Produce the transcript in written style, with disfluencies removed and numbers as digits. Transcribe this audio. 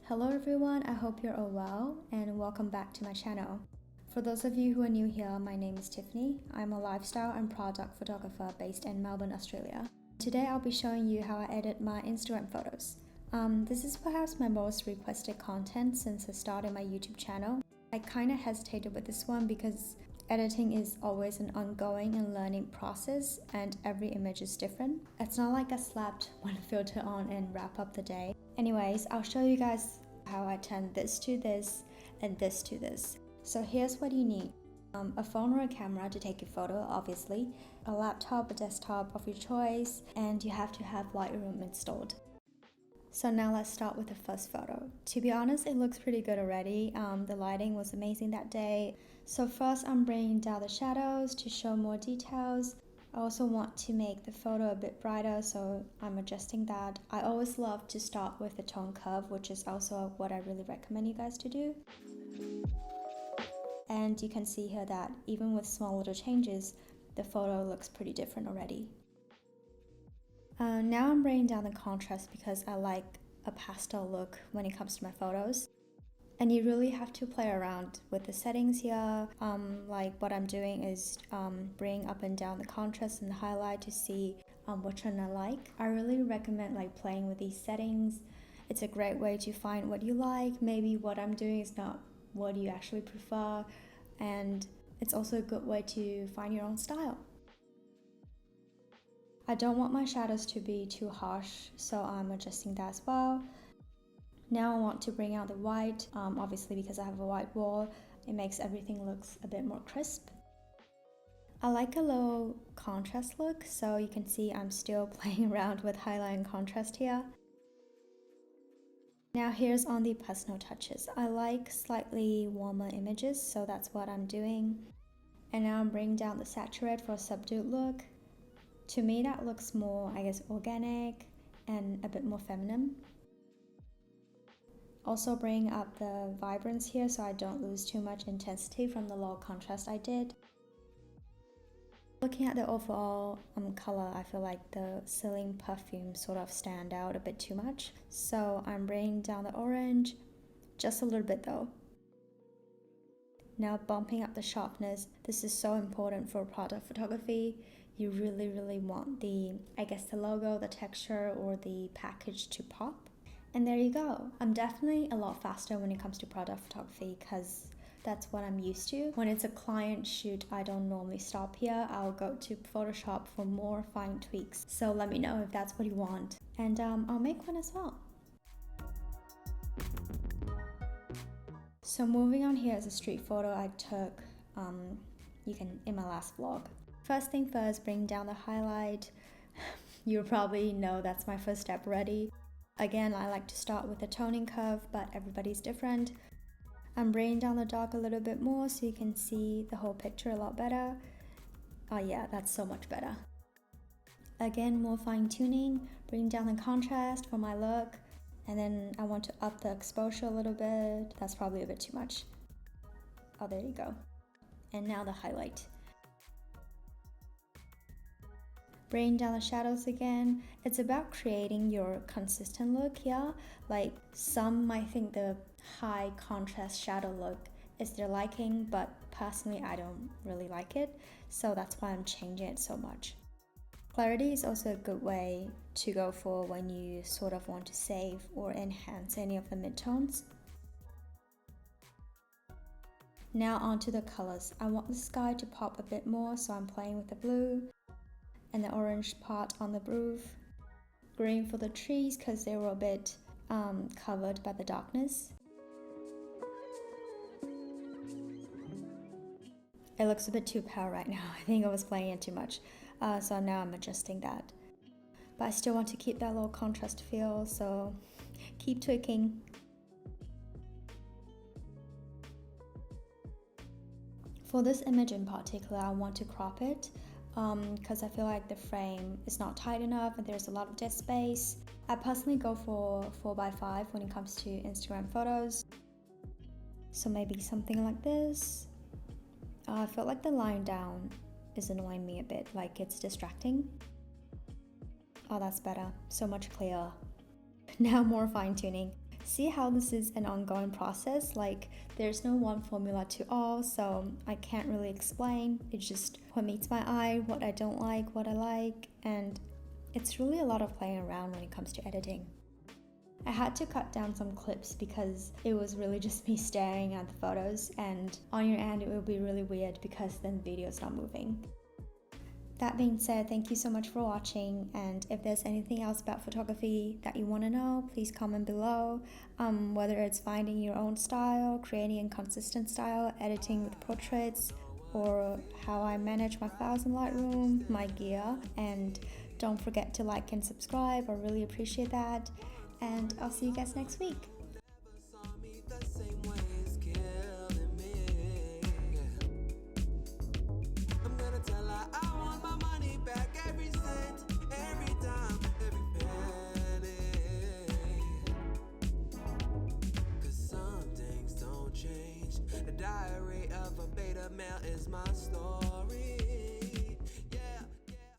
Hello everyone, I hope you're all well and welcome back to my channel. For those of you who are new here, my name is Tiffany. I'm a lifestyle and product photographer based in Melbourne, Australia. Today I'll be showing you how I edit my Instagram photos. This is perhaps my most requested content since I started my YouTube channel. I kinda hesitated with this one because editing is always an ongoing and learning process and every image is different. It's not like I slapped one filter on and wrap up the day. Anyways, I'll show you guys how I turn this to this and this to this. So here's what you need. A phone or a camera to take your photo, obviously, a laptop or desktop of your choice, and you have to have Lightroom installed. So now let's start with the first photo. To be honest, it looks pretty good already. The lighting was amazing that day. So first I'm bringing down the shadows to show more details. I also want to make the photo a bit brighter, so I'm adjusting that. I always love to start with the tone curve, which is also what I really recommend you guys to do. And you can see here that even with small little changes, the photo looks pretty different already. Now I'm bringing down the contrast because I like a pastel look when it comes to my photos. And you really have to play around with the settings here. Like what I'm doing is bring up and down the contrast and the highlight to see which one I like. I really recommend playing with these settings. It's a great way to find what you like. Maybe what I'm doing is not what you actually prefer. And it's also a good way to find your own style. I don't want my shadows to be too harsh, so I'm adjusting that as well. Now I want to bring out the white, obviously because I have a white wall, it makes everything look a bit more crisp. I like a low contrast look, so you can see I'm still playing around with highlight and contrast here. Now here's on the personal touches. I like slightly warmer images, so that's what I'm doing. And now I'm bringing down the saturate for a subdued look. To me that looks more, organic and a bit more feminine. Also bring up the vibrance here so I don't lose too much intensity from the low contrast I did. Looking at the overall color, I feel like the ceiling perfume sort of stand out a bit too much. So I'm bringing down the orange, just a little bit though. Now bumping up the sharpness. This is so important for product photography. You really want the logo, the texture, or the package to pop. And there you go. I'm definitely a lot faster when it comes to product photography because that's what I'm used to. When it's a client shoot, I don't normally stop here. I'll go to Photoshop for more fine tweaks. So let me know if that's what you want. And I'll make one as well. So moving on, here is a street photo I took in my last vlog. First thing first, bring down the highlight. You probably know that's my first step already. Again, I like to start with the toning curve, but everybody's different. I'm bringing down the dark a little bit more so you can see the whole picture a lot better. Oh yeah, that's so much better. Again, more fine tuning, bring down the contrast for my look. And then I want to up the exposure a little bit. That's probably a bit too much. Oh, there you go. And now the highlight. Bring down the shadows again. It's about creating your consistent look here. Like some might think the high contrast shadow look is their liking, but personally I don't really like it. So that's why I'm changing it so much. Clarity is also a good way to go for when you sort of want to save or enhance any of the midtones. Now onto the colors. I want the sky to pop a bit more, so I'm playing with the blue and the orange part on the roof. Green for the trees because they were a bit covered by the darkness. It looks a bit too pale right now. I think I was playing it too much. So now I'm adjusting that. But I still want to keep that little contrast feel, so keep tweaking. For this image in particular, I want to crop it because I feel like the frame is not tight enough and there's a lot of dead space. I personally go for 4x5 when it comes to Instagram photos. So maybe something like this. I feel like the line down is annoying me a bit, like it's distracting. Oh, that's better, so much clearer. Now more fine tuning. see how this is an ongoing process. Like, there's no one formula to all, so I can't really explain. It's just what meets my eye, what I don't like, what I like, and it's really a lot of playing around when it comes to editing. I had to cut down some clips because it was really just me staring at the photos, and on your end it will be really weird because then the video is not moving. That being said, thank you so much for watching, and if there's anything else about photography that you want to know, please comment below. Whether it's finding your own style, creating a consistent style, editing with portraits, or how I manage my files in Lightroom, my gear. And don't forget to like and subscribe, I really appreciate that, and I'll see you guys next week. Diary of a beta male is my story.